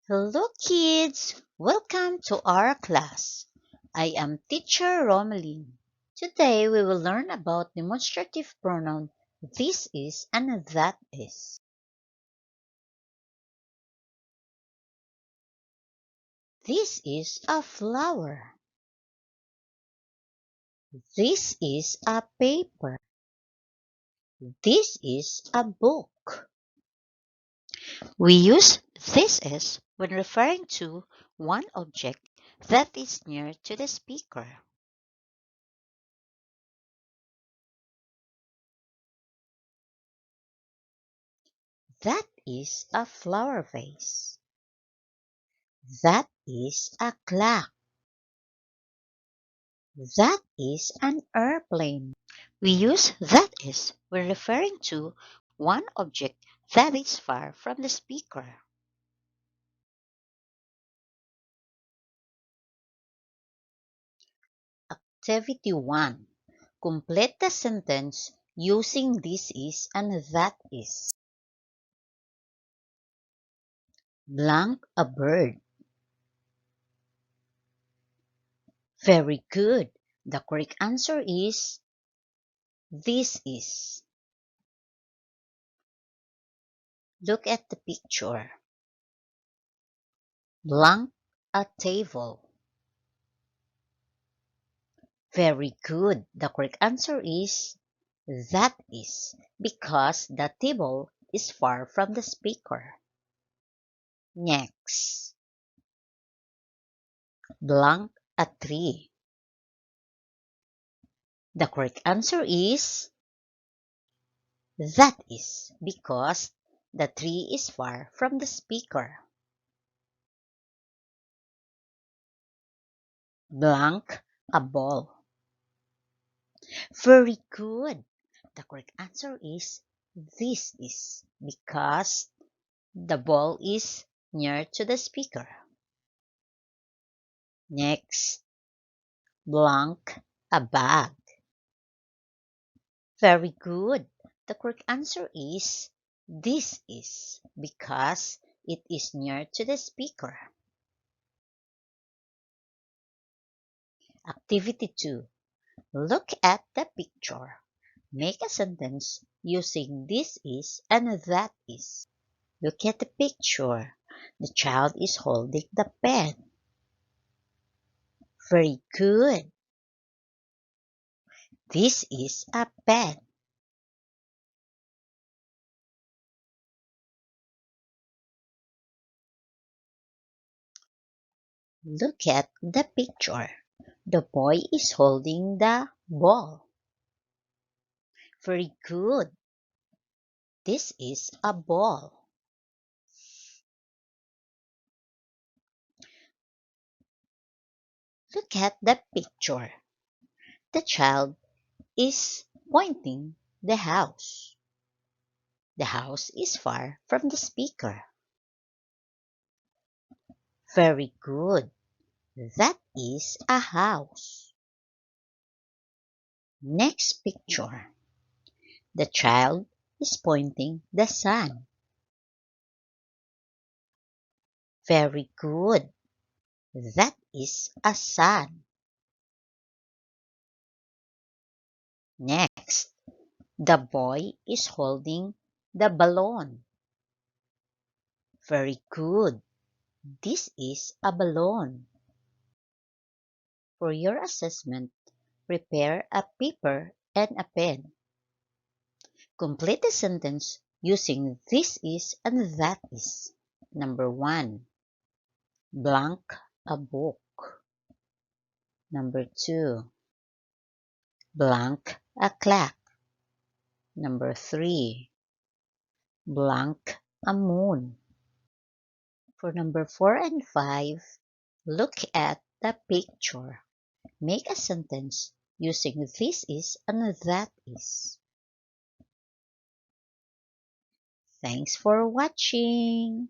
Hello, kids! Welcome to our class. I am Teacher Romeline. Today we will learn about demonstrative pronoun this is and that is. This is a flower. This is a paper. This is a book. We use this is when referring to one object that is near to the speaker. That is a flower vase. That is a clock. That is an airplane. We use that is when referring to one object that is far from the speaker. Activity 1. Complete the sentence using this is and that is. Blank a bird. Very good. The correct answer is this is. Look at the picture. Blank a table. Very good. The correct answer is that is because the table is far from the speaker. Next, blank a tree. The correct answer is that is because the tree is far from the speaker. Blank a ball. Very good. The correct answer is this is because the ball is near to the speaker. Next, blank a bag. Very good. The correct answer is this is because it is near to the speaker. Activity 2. Look at the picture. Make a sentence using this is and that is. Look at the picture. The child is holding the pen. Very good. This is a pen. Look at the picture. The boy is holding the ball. Very good. This is a ball. Look at the picture. The child is pointing the house. The house is far from the speaker. Very good. That is a house. Next picture. The child is pointing the sun. Very good. That is a sun. Next, the boy is holding the balloon. Very good. This is a balloon. For your assessment, prepare a paper and a pen. Complete the sentence using this is and that is. Number 1. Blank a book. Number 2. Blank a clock. Number 3. Blank a moon. For number 4 and 5, look at the picture. Make a sentence using this is and that is. Thanks for watching.